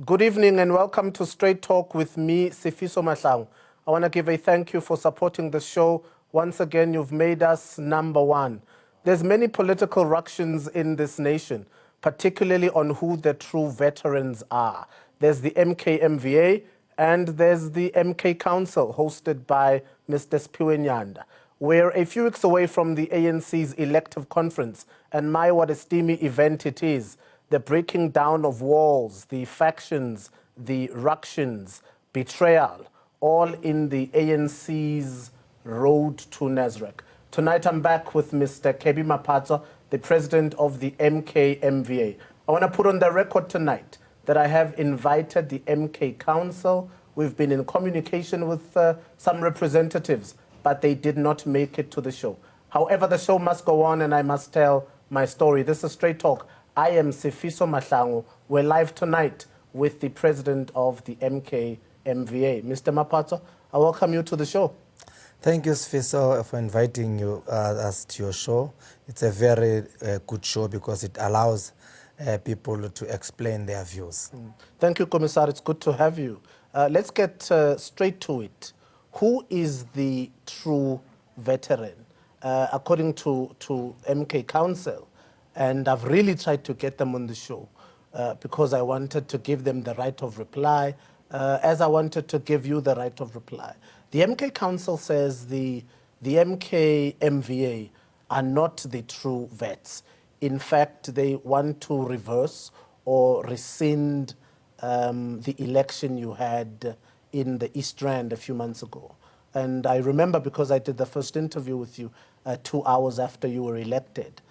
Good evening and welcome to Straight Talk with me, Sifiso Mahlangu. I want to give a thank you for supporting the show. Once again, you've made us #1. There's many political ructions in this nation, particularly on who the true veterans are. There's the MK MVA and there's the MK Council, hosted by Mr. Siphiwe Nyanda. We're a few weeks away from the ANC's elective conference, and what a steamy event it is. The breaking down of walls, the factions, the ructions, betrayal, all in the ANC's road to Nasrec. Tonight I'm back with Mr. Kebby Maphatsoe, the president of the MK MVA. I want to put on the record tonight that I have invited the MK Council. We've been in communication with some representatives, but they did not make it to the show. However, the show must go on and I must tell my story. This is Straight Talk. I am Sifiso Mahlangu. We're live tonight with the president of the MK MVA. Mr. Maphatsoe, I welcome you to the show. Thank you, Sifiso, for inviting us to your show. It's a very good show because it allows people to explain their views. Thank you, Commissar. It's good to have you. Let's get straight to it. Who is the true veteran? According to MK Council, and I've really tried to get them on the show because I wanted to give them the right of reply, as I wanted to give you the right of reply. The MK Council says the MK MVA are not the true vets. In fact, they want to reverse or rescind the election you had in the East Rand a few months ago. And I remember because I did the first interview with you 2 hours after you were elected.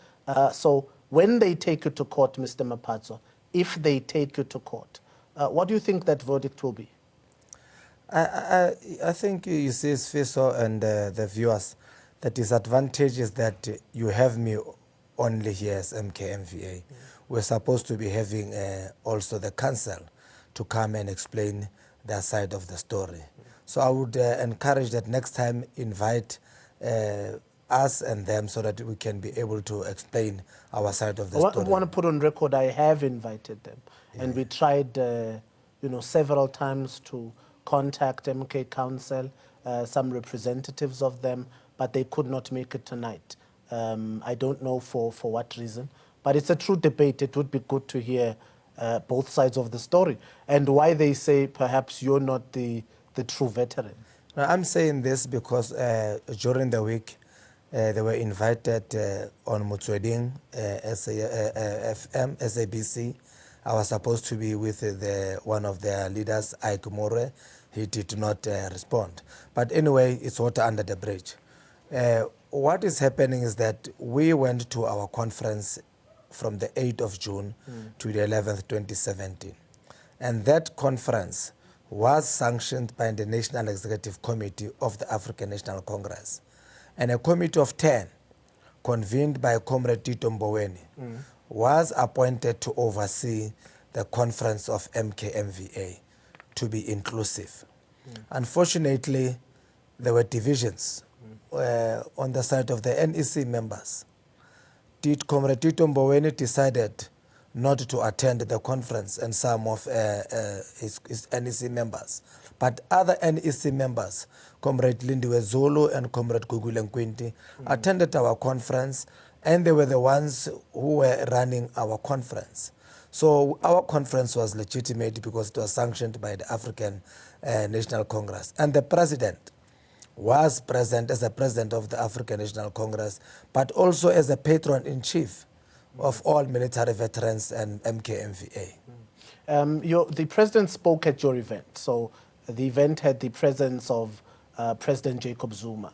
So when they take you to court, Mr. Maphatsoe, if they take you to court, what do you think that verdict will be? I think you see, Sifiso and the viewers, the disadvantage is that you have me only here as MK MVA. We're supposed to be having also the council to come and explain their side of the story. So I would encourage that next time invite us and them so that we can be able to explain our side of the story. I want to put on record I have invited them. Yeah. And we tried several times to contact MK Council, some representatives of them, but they could not make it tonight. I don't know for what reason, but it's a true debate. It would be good to hear both sides of the story and why they say perhaps you're not the true veteran. Now, I'm saying this because during the week they were invited on Motsweding, FM, SABC. I was supposed to be with one of their leaders, Ike More. He did not respond. But anyway, it's water under the bridge. What is happening is that we went to our conference from the 8th of June to the 11th, 2017. And that conference was sanctioned by the National Executive Committee of the African National Congress. And a committee of 10, convened by Comrade Tito Mboweni, was appointed to oversee the conference of MK MVA to be inclusive. Unfortunately, there were divisions on the side of the NEC members. Comrade Tito Mboweni decided not to attend the conference and some of his NEC members. But other NEC members, Comrade Lindiwe Zulu and Comrade Gugule Nkwinti, attended our conference, and they were the ones who were running our conference. So our conference was legitimate because it was sanctioned by the African National Congress. And the president was present as the president of the African National Congress, but also as a patron-in-chief of all military veterans and MK MVA. The president spoke at your event. So the event had the presence of President Jacob Zuma.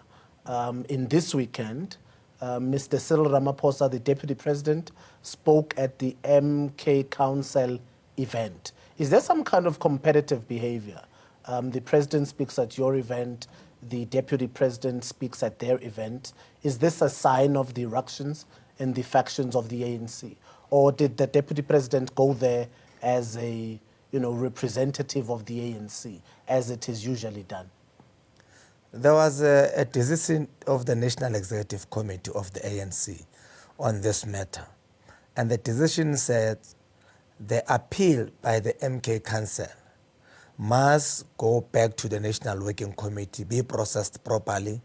In this weekend, Mr. Cyril Ramaphosa, the deputy president, spoke at the MK Council event. Is there some kind of competitive behavior? The president speaks at your event, the deputy president speaks at their event. Is this a sign of the ructions and the factions of the ANC? Or did the deputy president go there as a representative of the ANC, as it is usually done? There was a decision of the National Executive Committee of the ANC on this matter. And the decision said the appeal by the MK Council must go back to the National Working Committee, be processed properly,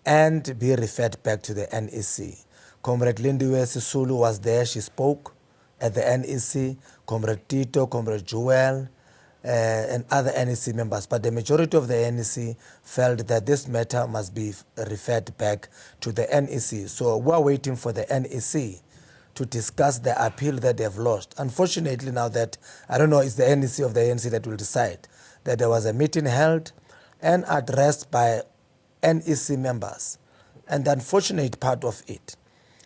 and be referred back to the NEC. Comrade Lindiwe Sisulu was there, she spoke at the NEC, Comrade Tito, Comrade Joel, and other NEC members. But the majority of the NEC felt that this matter must be referred back to the NEC. So we're waiting for the NEC to discuss the appeal that they've lodged. Unfortunately, now that, I don't know, it's the NEC of the ANC that will decide, that there was a meeting held and addressed by NEC members. And the unfortunate part of it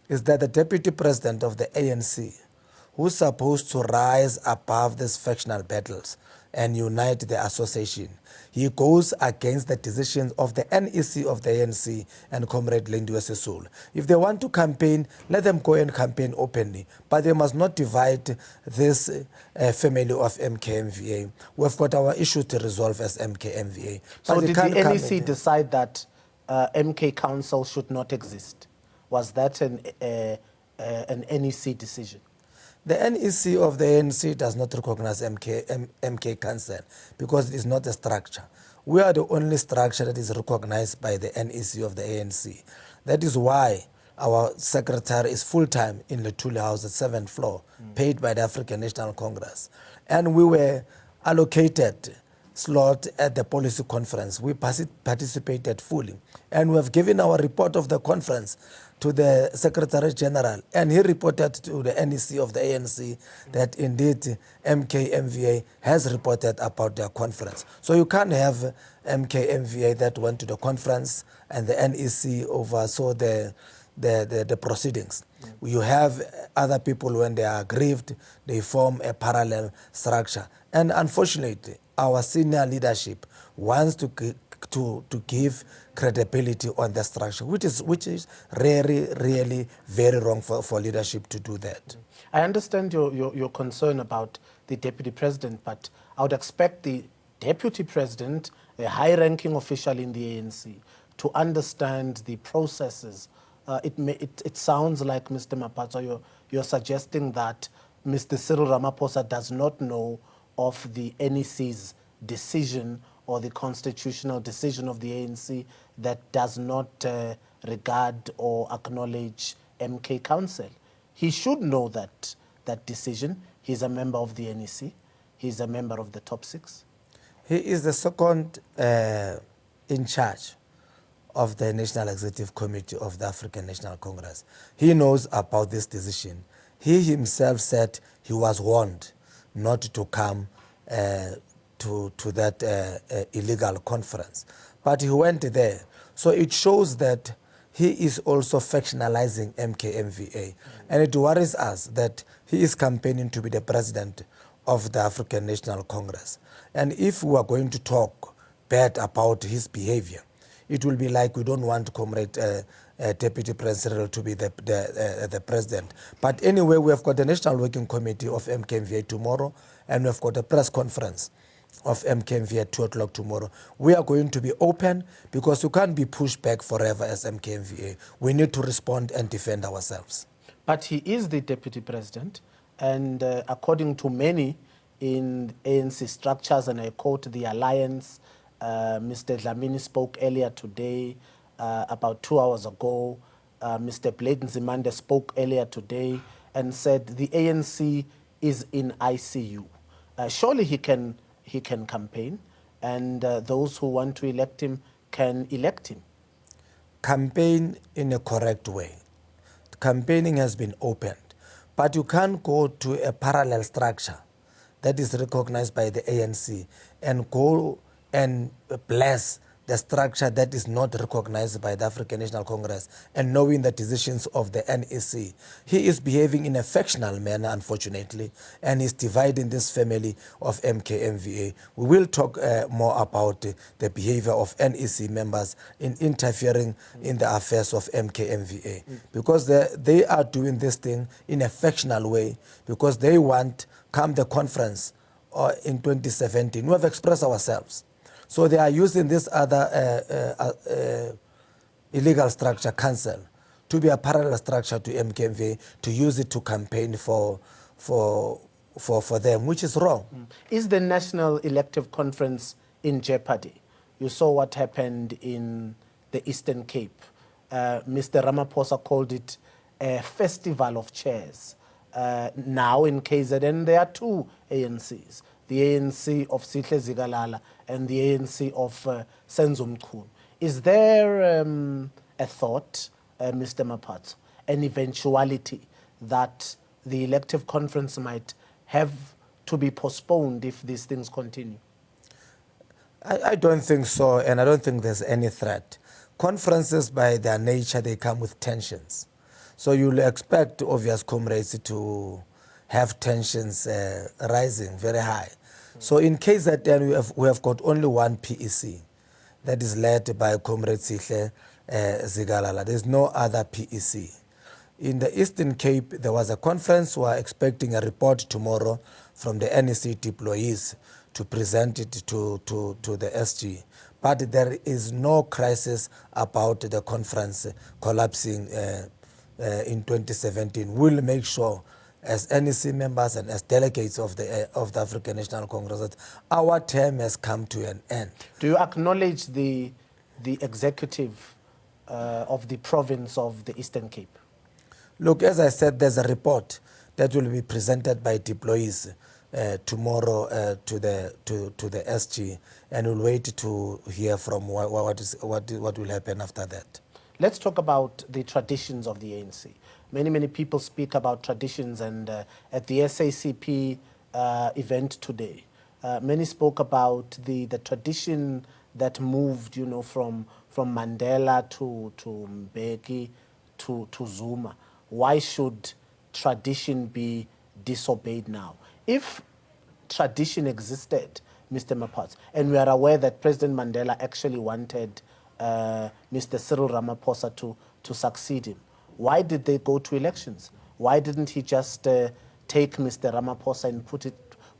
is that the deputy president of the ANC, who's supposed to rise above these factional battles and unite the association, he goes against the decisions of the NEC of the ANC and Comrade Lindiwe Sisulu. If they want to campaign, let them go and campaign openly, but they must not divide this family of MK MVA. We've got our issue to resolve as MK MVA. So did the NEC decide that MK Council should not exist? Was that an NEC decision? The NEC of the ANC does not recognize MK Council because it is not a structure. We are the only structure that is recognized by the NEC of the ANC. That is why our secretary is full-time in Lethuli House at 7th floor, paid by the African National Congress. And we were allocated slot at the policy conference. We participated fully. And we have given our report of the conference to the Secretary General, and he reported to the NEC of the ANC that indeed MK MVA has reported about their conference. So you can't have MK MVA that went to the conference and the NEC oversaw the proceedings. You have other people, when they are aggrieved, they form a parallel structure. And unfortunately, our senior leadership wants to give credibility on the structure, which is really very wrong for leadership to do that. I understand your concern about the deputy president, but I would expect the deputy president, a high-ranking official in the ANC, to understand the processes. It sounds like, Mr. Maphatsoe, you're suggesting that Mr. Cyril Ramaphosa does not know of the NEC's decision or the constitutional decision of the ANC that does not regard or acknowledge MK Council. He should know that decision. He's a member of the NEC. He's a member of the top 6. He is the second in charge of the National Executive Committee of the African National Congress. He knows about this decision. He himself said he was warned not to come to that illegal conference. But he went there. So it shows that he is also factionalizing MK MVA. And it worries us that he is campaigning to be the president of the African National Congress. And if we are going to talk bad about his behavior, it will be like we don't want Comrade Deputy President to be the president. But anyway, we have got the National Working Committee of MK MVA tomorrow, and we've got a press conference of MK MVA at 2 o'clock tomorrow. We are going to be open because you can't be pushed back forever as MK MVA. We need to respond and defend ourselves. But he is the deputy president, and according to many in ANC structures, and I quote the alliance, Mr. Dlamini spoke earlier today, about 2 hours ago. Mr. Blade Nzimande spoke earlier today and said the ANC is in ICU. Surely he can campaign, and those who want to elect him can elect him. Campaign in a correct way. Campaigning has been opened, but you can't go to a parallel structure that is recognized by the ANC and go and bless the structure that is not recognized by the African National Congress and knowing the decisions of the NEC. He is behaving in a factional manner, unfortunately, and is dividing this family of MK MVA. We will talk more about the behavior of NEC members in interfering in the affairs of MK MVA, because they are doing this thing in a factional way, because they want, come the conference in 2017, we have expressed ourselves. So they are using this other illegal structure, council, to be a parallel structure to MK MVA, to use it to campaign for for them, which is wrong. Is the National Elective Conference in jeopardy? You saw what happened in the Eastern Cape. Mr. Ramaphosa called it a festival of chairs. Now in KZN, there are two ANCs, the ANC of Sihle Zikalala and the ANC of Senzo Mchunu. Is there a thought, Mr. Maphatsoe, an eventuality that the elective conference might have to be postponed if these things continue? I don't think so, and I don't think there's any threat. Conferences, by their nature, they come with tensions. So you'll expect obvious comrades to have tensions rising very high. So in KZN, we have got only one PEC that is led by Comrade Sihle Zikalala. There's no other PEC. In the Eastern Cape, there was a conference. We are expecting a report tomorrow from the NEC deployees to present it to the SG. But there is no crisis about the conference collapsing in 2017. We'll make sure, as NEC members and as delegates of the African National Congress, that our term has come to an end. Do you acknowledge the executive of the province of the Eastern Cape? Look, as I said, there's a report that will be presented by deployees tomorrow to the SG, and we'll wait to hear from what will happen after that. Let's talk about the traditions of the ANC. Many people speak about traditions, and at the SACP event today, many spoke about the tradition that moved, you know, from Mandela to Mbeki to Zuma. Why should tradition be disobeyed now? If tradition existed, Mr. Maphatsoe, and we are aware that President Mandela actually wanted Mr. Cyril Ramaphosa to succeed him, why did they go to elections? Why didn't he just take Mr. Ramaphosa and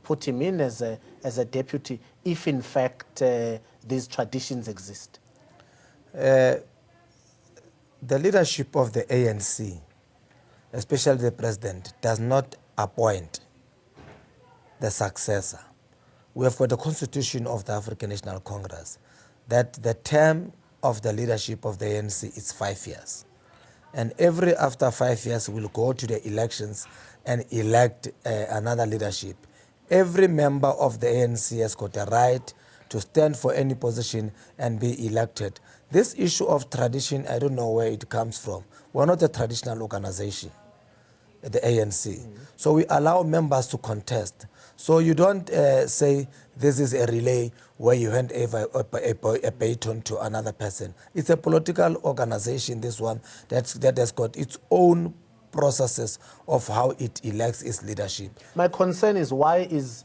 put him in as a deputy, if in fact these traditions exist? The leadership of the ANC, especially the president, does not appoint the successor. We have got the constitution of the African National Congress that the term of the leadership of the ANC is 5 years. And after 5 years, we'll go to the elections and elect another leadership. Every member of the ANC has got a right to stand for any position and be elected. This issue of tradition, I don't know where it comes from. We're not a traditional organization, the ANC. So we allow members to contest. So you don't say this is a relay where you hand over a baton to another person. It's a political organization, this one, that has got its own processes of how it elects its leadership. My concern is, why is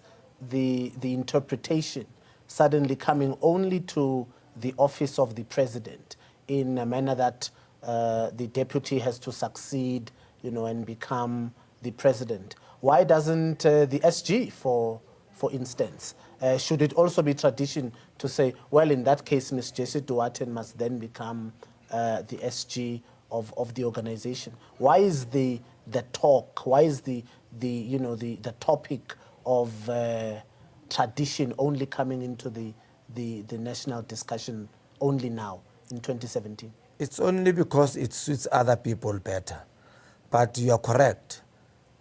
the interpretation suddenly coming only to the office of the president in a manner that the deputy has to succeed, you know, and become the president? Why doesn't the SG, for instance, should it also be tradition to say, well, in that case, Ms. Jessie Duarte must then become the SG of the organization? Why is the talk, why is the topic of tradition only coming into the national discussion only now in 2017? It's only because it suits other people better. But you are correct.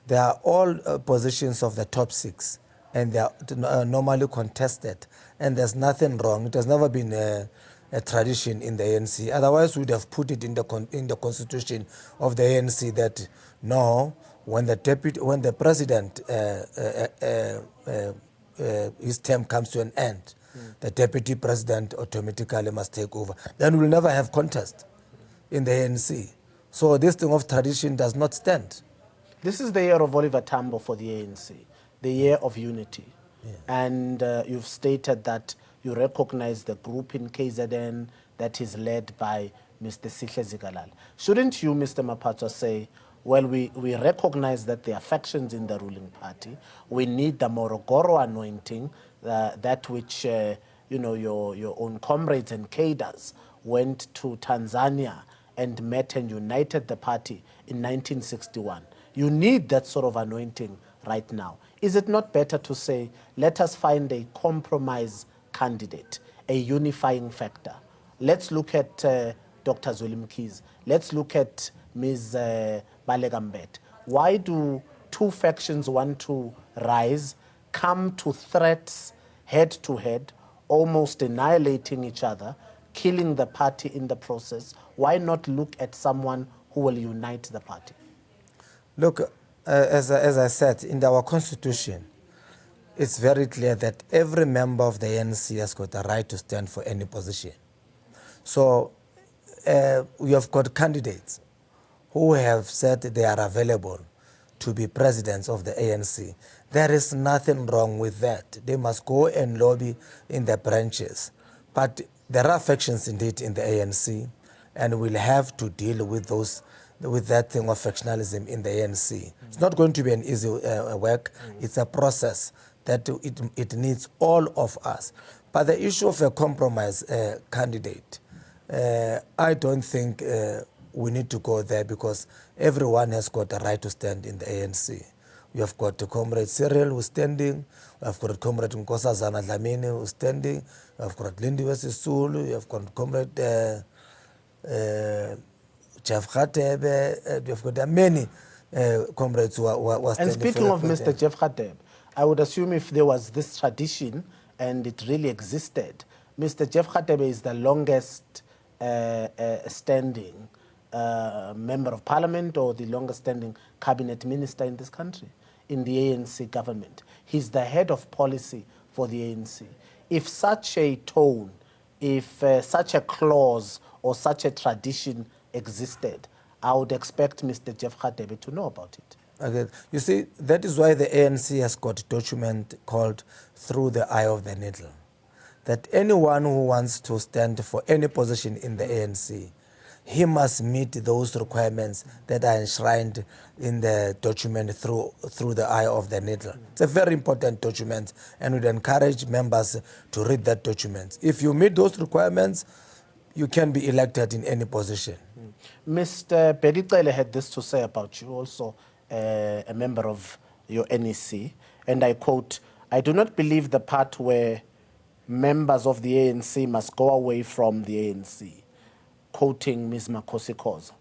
They are all positions of the top 6, and they are normally contested, and there's nothing wrong. It has never been a tradition in the ANC. Otherwise, we'd have put it in the constitution of the ANC that no, when the president his term comes to an end, the deputy president automatically must take over. Then we'll never have contest in the ANC. So this thing of tradition does not stand. This is the year of Oliver Tambo for the ANC, the year of unity. Yeah. And you've stated that you recognize the group in KZN that is led by Mr. Sihle Zikalala. Shouldn't you, Mr. Maphatsoe, say, well, we recognize that there are factions in the ruling party. We need the Morogoro anointing, that which your own comrades and cadres went to Tanzania and met and united the party in 1961. You need that sort of anointing right now. Is it not better to say, let us find a compromise candidate, a unifying factor? Let's look at Dr. Zweli Mkhize. Let's look at Ms. Baleka. Why do two factions want to rise, come to threats head to head, almost annihilating each other, killing the party in the process? Why not look at someone who will unite the party? Look, as I said, in our constitution, it's very clear that every member of the ANC has got a right to stand for any position. So we have got candidates who have said they are available to be presidents of the ANC. There is nothing wrong with that. They must go and lobby in the branches. But there are factions indeed in the ANC, and we'll have to deal with that thing of factionalism in the ANC. It's not going to be an easy work. It's a process that it needs all of us. But the issue of a compromise candidate, I don't think we need to go there, because everyone has got a right to stand in the ANC. We have got Comrade Cyril who's standing, we have got Comrade Nkosazana Dlamini who's standing, we have got Lindiwe Sisulu, we have got Comrade Jeff Khatebe, we have got many comrades who are standing. And speaking of Mr. Jeff Khatebe, I would assume if there was this tradition and it really existed, Mr. Jeff Khatebe is the longest standing member of parliament, or the longest standing cabinet minister in this country, in the ANC government. He's the head of policy for the ANC. If such a tone, if such a clause or such a tradition existed, I would expect Mr. Jeff Khatebe to know about it. Okay. You see, that is why the ANC has got a document called Through the Eye of the Needle, that anyone who wants to stand for any position in the ANC, he must meet those requirements that are enshrined in the document through the eye of the needle. It's a very important document, and we'd encourage members to read that document. If you meet those requirements, you can be elected in any position. Mr. Bedicele had this to say about you, also a member of your NEC, and I quote, "I do not believe the part where members of the ANC must go away from the ANC," quoting Ms. Makosi Khoza.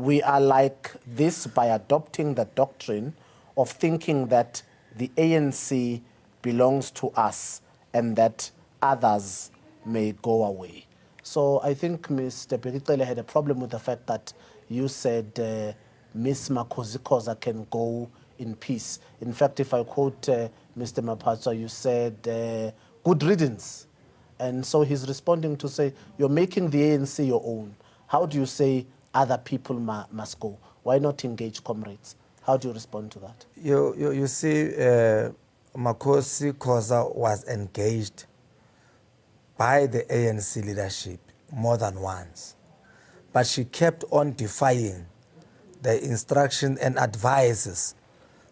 "We are like this by adopting the doctrine of thinking that the ANC belongs to us and that others may go away." So I think Mr. Bedicele had a problem with the fact that you said Ms. Makosi Khoza can go in peace. In fact, if I quote Mr. Maphatsoe, you said, "Good riddance." And so he's responding to say, you're making the ANC your own. How do you say other people must go? Why not engage comrades? How do you respond to that? You see, Makosi Khoza was engaged by the ANC leadership more than once. But she kept on defying the instruction and advices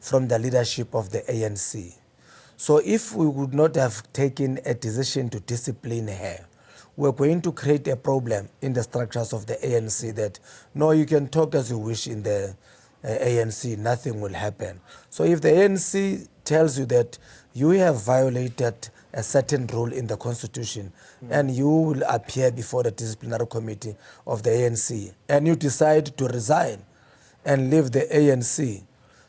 from the leadership of the ANC. So if we would not have taken a decision to discipline her, we're going to create a problem in the structures of the ANC that, no, you can talk as you wish in the ANC, nothing will happen. So if the ANC tells you that you have violated a certain rule in the constitution and you will appear before the disciplinary committee of the ANC and you decide to resign and leave the ANC,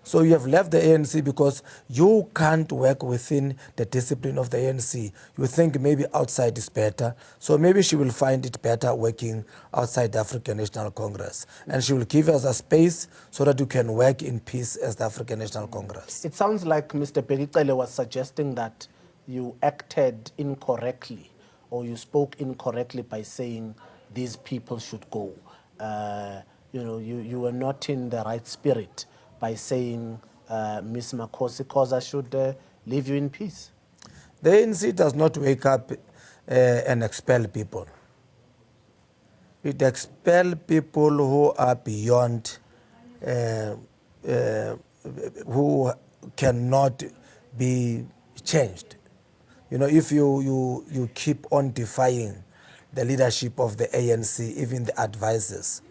so you have left the ANC because you can't work within the discipline of the ANC. You think maybe outside is better. So maybe she will find it better working outside the African National Congress. And she will give us a space so that you can work in peace as the African National Congress. It sounds like Mr. Bedicele was suggesting that you acted incorrectly or you spoke incorrectly by saying these people should go. You were not in the right spirit by saying Ms. Makosi Khoza should leave you in peace. The ANC does not wake up and expel people. It expels people who are beyond, who cannot be changed. You know, if you keep on defying the leadership of the ANC, even the advisors,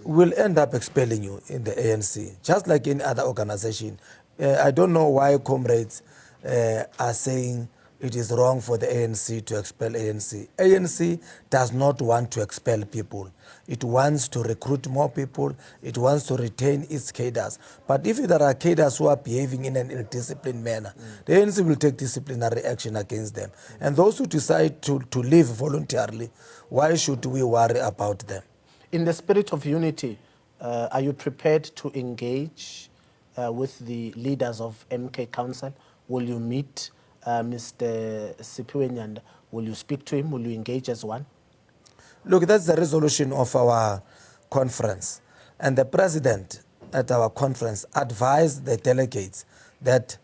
will end up expelling you in the ANC. Just like any other organization, I don't know why comrades are saying it is wrong for the ANC to expel ANC. ANC does not want to expel people. It wants to recruit more people. It wants to retain its cadres. But if there are cadres who are behaving in an ill-disciplined manner, the ANC will take disciplinary action against them. And those who decide to leave voluntarily, why should we worry about them? In the spirit of unity, are you prepared to engage with the leaders of MK Council? Will you meet Mr. Sipiwenyanda? Will you speak to him? Will you engage as one? Look, that's the resolution of our conference. And the president at our conference advised the delegates that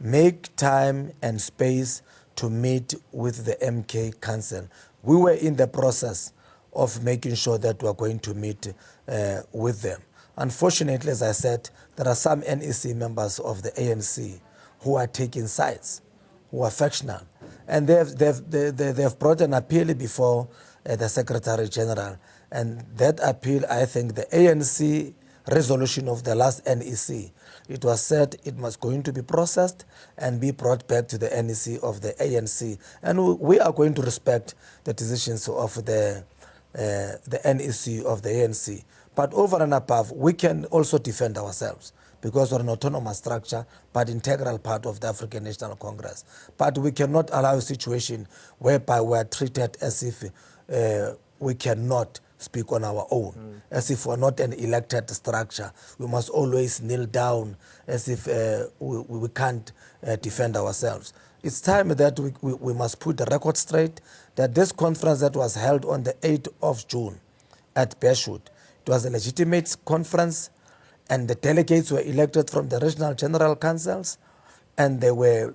make time and space to meet with the MK Council. We were in the process of making sure that we are going to meet with them. Unfortunately, as I said, there are some NEC members of the ANC who are taking sides, who are factional. And they've brought an appeal before the Secretary General. And that appeal, I think the ANC resolution of the last NEC, it was said it was going to be processed and be brought back to the NEC of the ANC. And we are going to respect the decisions of the NEC of the ANC. But over and above, we can also defend ourselves because we're an autonomous structure, but integral part of the African National Congress. But we cannot allow a situation whereby we are treated as if we cannot speak on our own, as if we're not an elected structure. We must always kneel down as if we can't defend ourselves. It's time that we must put the record straight that this conference that was held on the 8th of June at Beershut, it was a legitimate conference, and the delegates were elected from the regional general councils, and they were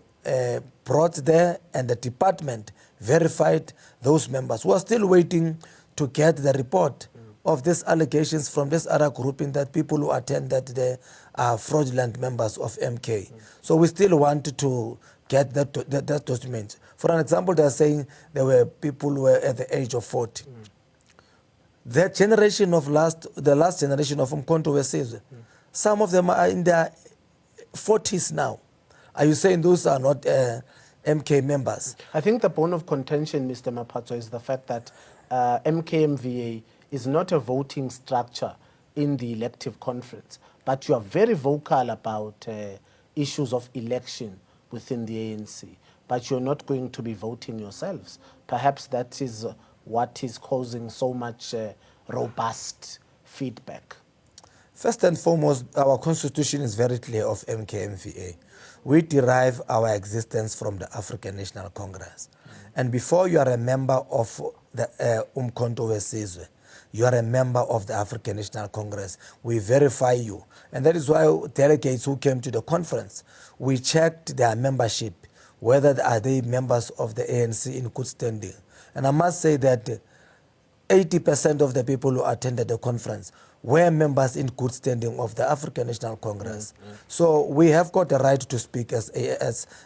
brought there, and the department verified those members. We are still waiting to get the report of these allegations from this other grouping that people who attended there are fraudulent members of MK. So we still want to get that document. For an example, they are saying there were people who were at the age of 40. That generation of the last generation of Umkhonto Wesizwe, some of them are in their 40s now. Are you saying those are not MK members? I think the bone of contention, Mr. Maphatsoe, is the fact that MK MVA is not a voting structure in the elective conference, but you are very vocal about issues of election within the ANC, but you're not going to be voting yourselves. Perhaps that is what is causing so much robust feedback. First and foremost, our constitution is very clear of MK MVA. We derive our existence from the African National Congress. And before you are a member of the Umkhonto Wesizwe, you are a member of the African National Congress. We verify you. And that is why delegates who came to the conference, we checked their membership, whether are they members of the ANC in good standing. And I must say that 80% of the people who attended the conference were members in good standing of the African National Congress. So we have got the right to speak as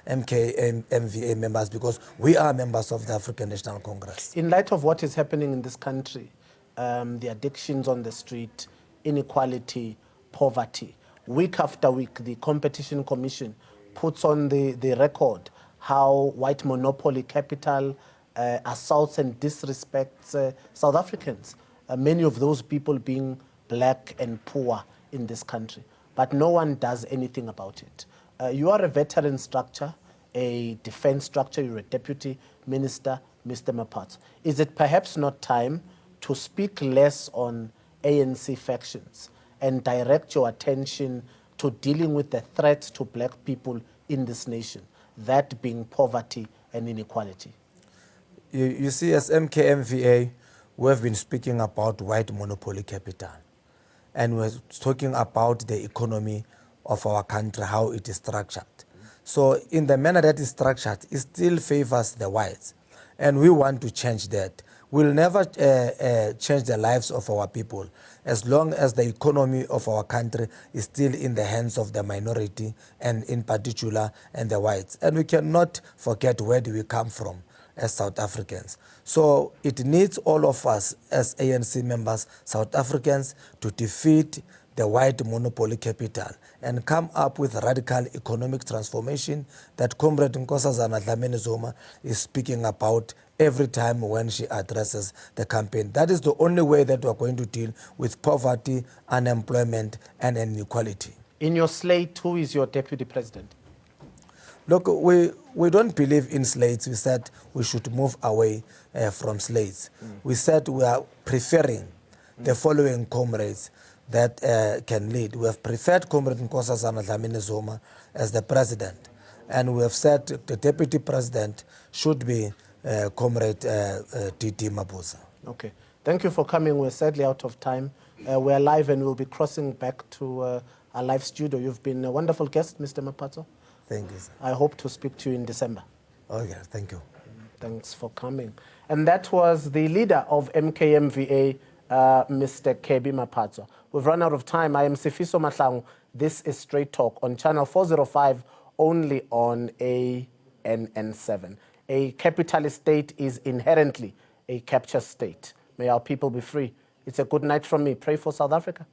MK MVA members because we are members of the African National Congress. In light of what is happening in this country, the addictions on the street, inequality, poverty, week after week, the Competition Commission puts on the record how white monopoly capital assaults and disrespects South Africans, many of those people being black and poor in this country. But no one does anything about it. You are a veteran structure, a defense structure, you're a deputy minister, Mr. Maphatsoe. Is it perhaps not time to speak less on ANC factions and direct your attention to dealing with the threats to black people in this nation, that being poverty and inequality? You see, as MK MVA, we have been speaking about white monopoly capital. And we're talking about the economy of our country, how it is structured. So in the manner that is structured, it still favors the whites. And we want to change that. We'll never change the lives of our people as long as the economy of our country is still in the hands of the minority, and in particular, and the whites. And we cannot forget where do we come from as South Africans. So it needs all of us as ANC members, South Africans, to defeat the white monopoly capital and come up with radical economic transformation that Comrade Nkosazana Dlamini-Zuma is speaking about every time when she addresses the campaign. That is the only way that we are going to deal with poverty, unemployment, and inequality. In your slate, who is your deputy president? Look, we don't believe in slates. We said we should move away from slates. We said we are preferring the following comrades that can lead. We have preferred Comrade Nkosazana Dlamini-Zuma as the president. And we have said the deputy president should be Comrade D.D. Mabuza. Okay. Thank you for coming. We're sadly out of time. We're live and we'll be crossing back to our live studio. You've been a wonderful guest, Mr. Maphatsoe. Thank you, sir. I hope to speak to you in December. Okay, thank you. Thanks for coming. And that was the leader of MK MVA, Mr. Kebby Maphatsoe. We've run out of time. I am Sifiso Mahlangu. This is Straight Talk on channel 405, only on ANN7. A capitalist state is inherently a capture state. May our people be free. It's a good night from me. Pray for South Africa.